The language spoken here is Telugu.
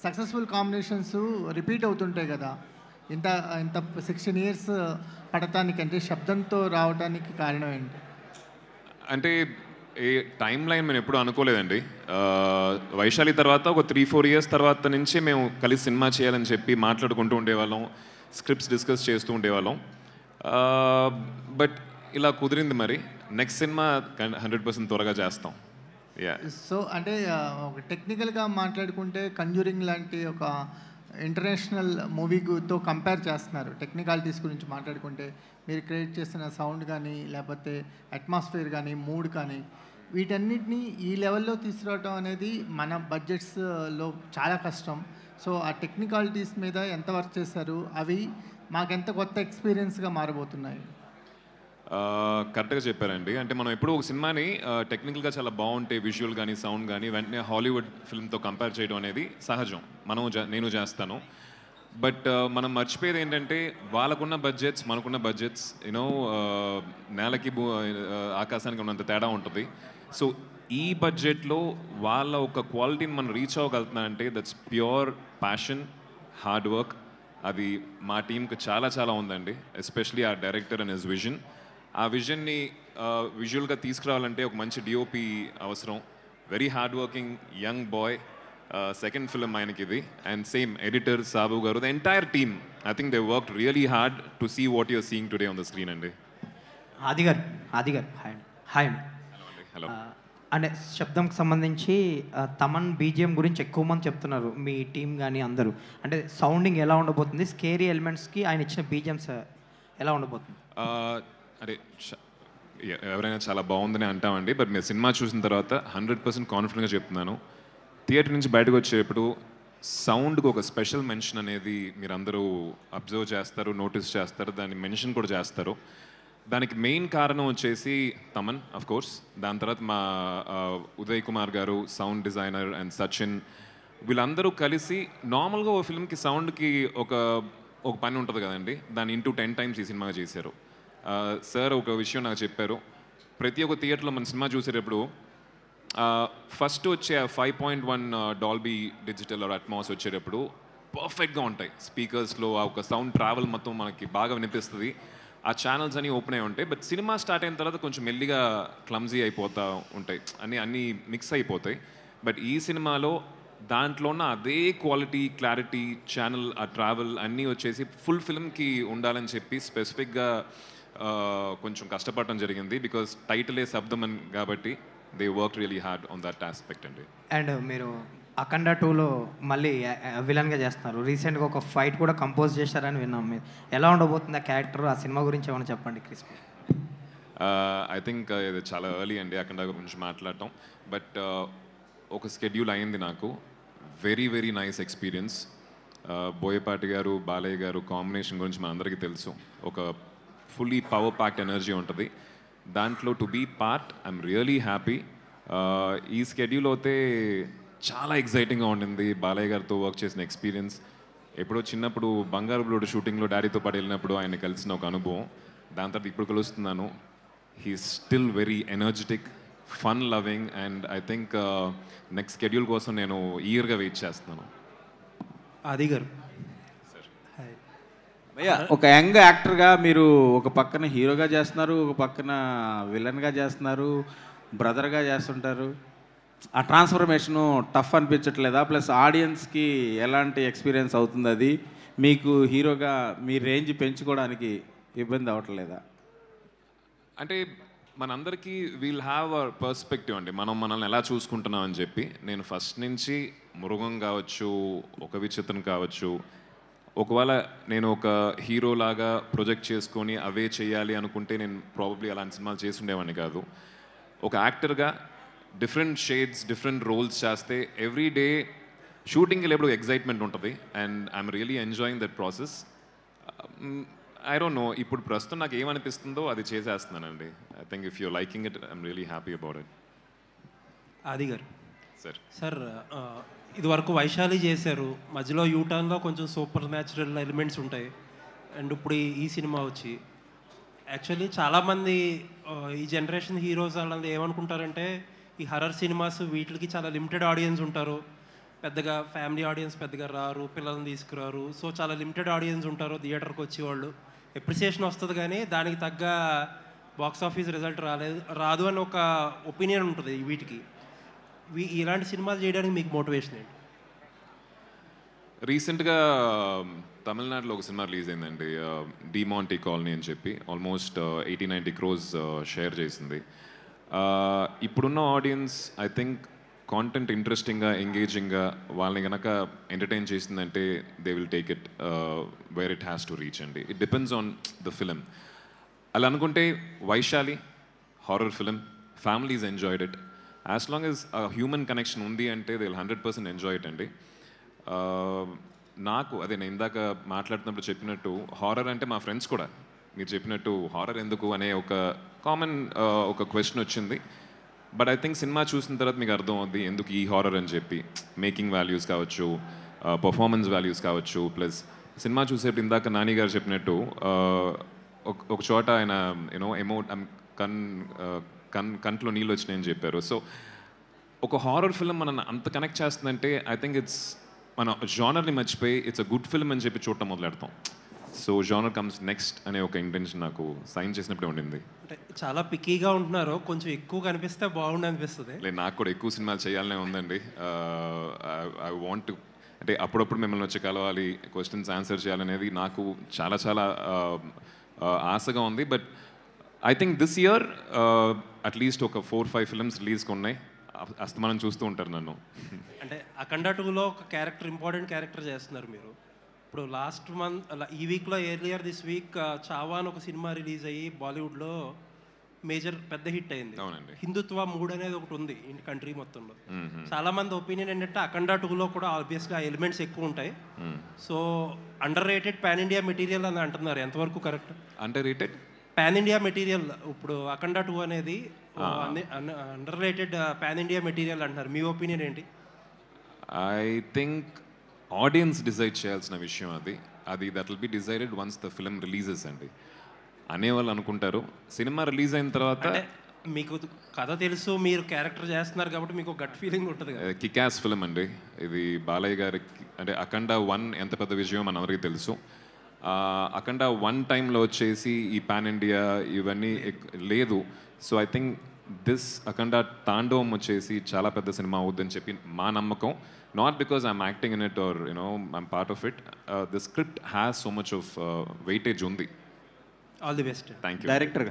సక్సెస్ఫుల్ కాంబినేషన్స్ రిపీట్ అవుతుంటాయి కదా. ఇంత ఇంత 16 ఇయర్స్ పడటానికి అంటే శబ్దంతో రావడానికి కారణం ఏంటి? అంటే ఏ టైం లైన్ మేము ఎప్పుడు అనుకోలేదండి. వైశాలి తర్వాత ఒక 3-4 ఇయర్స్ తర్వాత నుంచి మేము కలిసి సినిమా చేయాలని చెప్పి మాట్లాడుకుంటూ ఉండేవాళ్ళం, స్క్రిప్ట్స్ డిస్కస్ చేస్తూ ఉండేవాళ్ళం. బట్ ఇలా కుదిరింది. మరి నెక్స్ట్ సినిమా 100% త్వరగా చేస్తాం. సో అంటే ఒక టెక్నికల్గా మాట్లాడుకుంటే కంజూరింగ్ లాంటి ఒక ఇంటర్నేషనల్ మూవీతో కంపేర్ చేస్తున్నారు. టెక్నికాలిటీస్ గురించి మాట్లాడుకుంటే మీరు క్రియేట్ చేసిన సౌండ్ కానీ, లేకపోతే అట్మాస్ఫియర్ కానీ, మూడ్ కానీ, వీటన్నిటిని ఈ లెవెల్లో తీసుకురావడం అనేది మన బడ్జెట్స్లో చాలా కష్టం. సో ఆ టెక్నికాలిటీస్ మీద ఎంత వర్క్ చేశారు? అవి మాకెంత కొత్త ఎక్స్పీరియన్స్గా మారబోతున్నాయి? కరెక్ట్గా చెప్పారండి. అంటే మనం ఎప్పుడూ ఒక సినిమాని టెక్నికల్గా చాలా బాగుంటే విజువల్ కానీ సౌండ్ కానీ వెంటనే హాలీవుడ్ ఫిల్మ్తో కంపేర్ చేయడం అనేది సహజం. నేను చేస్తాను. బట్ మనం మర్చిపోయేది ఏంటంటే వాళ్ళకున్న బడ్జెట్స్ మనకున్న బడ్జెట్స్ నేలకి ఆకాశానికి ఉన్నంత తేడా ఉంటుంది. సో ఈ బడ్జెట్లో వాళ్ళ ఒక క్వాలిటీని మనం రీచ్ అవ్వగలుగుతున్నామంటే that's pure passion, hard work. అది మా టీంకి చాలా చాలా ఉందండి. ఎస్పెషలీ ఆ డైరెక్టర్ అండ్ హిస్ విజన్. ఆ విజన్ని విజువల్గా తీసుకురావాలంటే ఒక మంచి డిఓపి అవసరం. Very hard working young boy. Second film ఆయనకి ఇది. And same editor Sabu garu, the entire team, I think they work really hard to see what you're seeing today on the screen అండి. ఆది గారు హాయ్ అండి. హలో. అంటే శబ్దంకి సంబంధించి తమన్ బీజిఎం గురించి ఎక్కువ మంది చెప్తున్నారు, మీ టీం కానీ అందరూ. అంటే సౌండింగ్ ఎలా ఉండబోతుంది, స్కేరీ ఎలిమెంట్స్కి ఆయన ఇచ్చిన బీజిఎమ్స్ ఎలా ఉండబోతుంది? అరే ఎవరైనా చాలా బాగుందని అంటామండి. బట్ మీరు సినిమా చూసిన తర్వాత 100% కాన్ఫిడెంట్గా చెప్తున్నాను. థియేటర్ నుంచి బయటకు వచ్చేటప్పుడు సౌండ్కి ఒక స్పెషల్ మెన్షన్ అనేది మీరు అందరూ అబ్జర్వ్ చేస్తారు, నోటీస్ చేస్తారు, దాన్ని మెన్షన్ కూడా చేస్తారు. దానికి మెయిన్ కారణం వచ్చేసి తమన్ ఆఫ్ కోర్స్. దాని తర్వాత మా ఉదయ్ కుమార్ గారు, సౌండ్ డిజైనర్, అండ్ సచిన్, వీళ్ళందరూ కలిసి నార్మల్గా ఒక ఫిల్మ్కి సౌండ్కి ఒక పని ఉంటుంది కదండి, దాన్ని ఇంటూ 10 టైమ్స్ ఈ సినిమాగా చేశారు. సార్ ఒక విషయం నాకు చెప్పారు. ప్రతి ఒక్క థియేటర్లో మన సినిమా చూసేటప్పుడు ఫస్ట్ వచ్చే 5.1 డాల్బీ డిజిటల్ ఆర్ అట్మాస్ వచ్చేటప్పుడు పర్ఫెక్ట్గా ఉంటాయి. స్పీకర్స్లో ఆ ఒక సౌండ్ ట్రావెల్ మొత్తం మనకి బాగా వినిపిస్తుంది. ఆ ఛానల్స్ అన్నీ ఓపెన్ అయి ఉంటాయి. బట్ సినిమా స్టార్ట్ అయిన తర్వాత కొంచెం మెల్లిగా క్లమ్జీ అయిపోతూ ఉంటాయి, అన్నీ మిక్స్ అయిపోతాయి. బట్ ఈ సినిమాలో దాంట్లో ఉన్న అదే క్వాలిటీ, క్లారిటీ, ఛానల్, ఆ ట్రావెల్ అన్నీ వచ్చేసి ఫుల్ ఫిల్మ్కి ఉండాలని చెప్పి స్పెసిఫిక్గా కొంచెం కష్టపడటం జరిగింది. బికాస్ టైటిలే శబ్దం అని కాబట్టి they work really hard on that aspect అండి. అండ్ మీరు అఖండ 2లో మళ్ళీ విలన్గా చేస్తున్నారు. రీసెంట్గా ఒక ఫైట్ కూడా కంపోజ్ చేశారని విన్నాం. మీరు ఎలా ఉండబోతుంది ఆ క్యారెక్టర్, ఆ సినిమా గురించి ఏమైనా చెప్పండి క్రిస్పీ. ఐ థింక్ ఇది చాలా ఎర్లీ అండి అఖండ గురించి మాట్లాడటం. బట్ ఒక స్కెడ్యూల్ అయింది నాకు. Very very nice experience. Boyapati గారు, బాలయ్య గారు కాంబినేషన్ గురించి మనందరికీ తెలుసు. ఒక ఫుల్లీ పవర్ ప్యాక్డ్ ఎనర్జీ ఉంటుంది దాంట్లో. To be part I'm really happy. ఈ స్కెడ్యూల్ అయితే చాలా ఎక్సైటింగ్గా ఉండింది. బాలయ్య గారితో వర్క్ చేసిన ఎక్స్పీరియన్స్, ఎప్పుడో చిన్నప్పుడు బంగారు బ్లూడ్ షూటింగ్లో డాడీతో పాటు వెళ్ళినప్పుడు ఆయన కలిసిన ఒక అనుభవం. దాని తర్వాత ఇప్పుడు కలుస్తున్నాను. He still very energetic, fun loving, and I think next schedule కోసం నేను ఈగర్గా వెయిట్ చేస్తున్నాను. ఆది గారు భయ్యా, ఒక యంగ్ యాక్టర్గా మీరు ఒక పక్కన హీరోగా చేస్తున్నారు, ఒక పక్కన విలన్గా చేస్తున్నారు, బ్రదర్గా చేస్తుంటారు. ఆ ట్రాన్స్ఫర్మేషను టఫ్ అనిపించట్లేదా? ప్లస్ ఆడియన్స్కి ఎలాంటి ఎక్స్పీరియన్స్ అవుతుంది అది? మీకు హీరోగా మీ రేంజ్ పెంచుకోవడానికి ఇబ్బంది అవ్వట్లేదా? అంటే మనందరికీ వీల్ హ్యావ్ అ పర్స్పెక్టివ్ అండి, మనల్ని ఎలా చూసుకుంటున్నాం అని చెప్పి. నేను ఫస్ట్ నుంచి మృగం కావచ్చు, ఒక విచిత్రం కావచ్చు, ఒకవేళ నేను ఒక హీరోలాగా ప్రొజెక్ట్ చేసుకొని అవే చేయాలి అనుకుంటే నేను ప్రాబబ్లీ అలాంటి సినిమాలు చేసి ఉండేవాడిని కాదు. ఒక యాక్టర్గా డిఫరెంట్ షేడ్స్, డిఫరెంట్ రోల్స్ చేస్తే ఎవ్రీ డే షూటింగ్కి వెళ్ళేప్పుడు ఎగ్జైట్మెంట్ ఉంటుంది. And I'm really enjoying that process. I don't know, ఇప్పుడు ప్రస్తుతం నాకు ఏమనిపిస్తుందో అది చేసేస్తున్నానండి. I think if you're liking it I'm really happy about it. Adi garu sir ఇది వరకు వైశాలి చేశారు, మధ్యలో యూటర్న్లో కొంచెం సూపర్ న్యాచురల్ ఎలిమెంట్స్ ఉంటాయి. అండ్ ఇప్పుడు ఈ సినిమా వచ్చి యాక్చువల్లీ చాలామంది ఈ జనరేషన్ హీరోస్ వాళ్ళందరూ ఏమనుకుంటారంటే ఈ హర్రర్ సినిమాస్ వీటికి చాలా లిమిటెడ్ ఆడియన్స్ ఉంటారు, పెద్దగా ఫ్యామిలీ ఆడియన్స్ పెద్దగా రారు, పిల్లల్ని తీసుకురారు. సో చాలా లిమిటెడ్ ఆడియన్స్ ఉంటారు థియేటర్కి వచ్చేవాళ్ళు. ఎప్రిసియేషన్ వస్తుంది కానీ దానికి తగ్గ బాక్స్ ఆఫీస్ రిజల్ట్ రాదు అని ఒక ఒపీనియన్ ఉంటుంది వీటికి. ఇలాంటి సినిమాలు చేయడానికి మీకు మోటివేషన్ ఏంటి? రీసెంట్గా తమిళనాడులో ఒక సినిమా రిలీజ్ అయిందండి, డిమాంటీ కాలనీ అని చెప్పి. ఆల్మోస్ట్ 80-90 crores షేర్ చేసింది. ఇప్పుడున్న ఆడియన్స్ ఐ థింక్ కాంటెంట్ ఇంట్రెస్టింగ్గా, ఎంగేజింగ్గా వాళ్ళని కనుక ఎంటర్టైన్ చేసిందంటే they will take it where it has to reach అండి. It depends on the film. అలా అనుకుంటే Vaishali horror film, families enjoyed it. As long as human connection ఉంది అంటే దే విల్ 100% ఎంజాయ్ ఇట్ అండి. నాకు అదే నేను ఇందాక మాట్లాడుతున్నప్పుడు చెప్పినట్టు హారర్ అంటే మా ఫ్రెండ్స్ కూడా మీరు చెప్పినట్టు హారర్ ఎందుకు అనే ఒక కామన్ ఒక క్వశ్చన్ వచ్చింది. బట్ ఐ థింక్ సినిమా చూసిన తర్వాత మీకు అర్థం అవుద్ది ఎందుకు ఈ హారర్ అని చెప్పి. మేకింగ్ వాల్యూస్ కావచ్చు, పర్ఫార్మెన్స్ వాల్యూస్ కావచ్చు, ప్లస్ సినిమా చూసేప్పుడు ఇందాక నాని గారు చెప్పినట్టు ఒక చోట ఆయన యూనో కంట్లో నీళ్ళు వచ్చినాయని చెప్పారు. సో ఒక హారర్ ఫిల్మ్ మనం అంత కనెక్ట్ చేస్తుందంటే ఐ థింక్ ఇట్స్ మన జానర్ని మర్చిపోయి ఇట్స్ అ గుడ్ ఫిల్మ్ అని చెప్పి చూడటం మొదలెడతాం. సో జానర్ కమ్స్ నెక్స్ట్ అనే ఒక ఇంటెన్షన్ నాకు సైన్ చేసినప్పుడే ఉండింది. అంటే చాలా పిక్కీగా ఉంటున్నారు, కొంచెం ఎక్కువ కనిపిస్తే బాగుండు అనిపిస్తుంది. లేదు, నాకు కూడా ఎక్కువ సినిమాలు చేయాలనే ఉందండి. ఐ వాంట్ టు అంటే అప్పుడప్పుడు మిమ్మల్ని వచ్చి కలవాలి, క్వశ్చన్స్ ఆన్సర్ చేయాలనేది నాకు చాలా చాలా ఆశగా ఉంది. But I think this year at least ఒక 4-5 ఫిల్మ్స్ రిలీజ్కి ఉన్నాయి. అస్తమానం చూస్తూ ఉంటారు నన్ను. అంటే అఖండ 2లో ఒక క్యారెక్టర్, ఇంపార్టెంట్ క్యారెక్టర్ చేస్తున్నారు మీరు. ఇప్పుడు లాస్ట్ మంత్ ఈ వీక్లో ఎర్లియర్ దిస్ వీక్ చావా అని ఒక సినిమా రిలీజ్ అయ్యి బాలీవుడ్లో మేజర్ పెద్ద హిట్ అయింది. అవునండి. హిందుత్వ మూడ్ అనేది ఒకటి ఉంది కంట్రీ మొత్తంలో. చాలా మంది ఒపీనియన్ ఏంటంటే అఖండ 2లో కూడా ఆబ్వియస్గా ఎలిమెంట్స్ ఎక్కువ ఉంటాయి. So under rated pan India material అని అంటున్నారు, ఎంతవరకు correct? Under rated pan India material ఇప్పుడు అఖండ 2 అనేది under rated pan India material అంటున్నారు, మీ ఒపీనియన్ ఏంటి? ఐ థింక్ ఆడియన్స్ డిసైడ్ చేయాల్సిన విషయం అది that will be decided once the film releases అండి. అనేవాళ్ళు అనుకుంటారు సినిమా రిలీజ్ అయిన తర్వాత. మీకు కథ తెలుసు, మీరు క్యారెక్టర్ చేస్తున్నారు కాబట్టి మీకు గట్ ఫీలింగ్ ఉంటుంది కదా. కికాస్ ఫిల్మ్ అండి ఇది. బాలయ్య గారికి అంటే అఖండ 1 ఎంత పెద్ద విజయం మనందరికీ తెలుసు. అఖండ 1 టైంలో వచ్చేసి ఈ పాన్ ఇండియా ఇవన్నీ లేదు. So I think this Akhanda Thandavam వచ్చేసి చాలా పెద్ద సినిమా అవుద్దని చెప్పి మా నమ్మకం. Not because I'm acting in it or I'm part of it. The script has so much of weightage ఉంది. All the best. Thank you. Director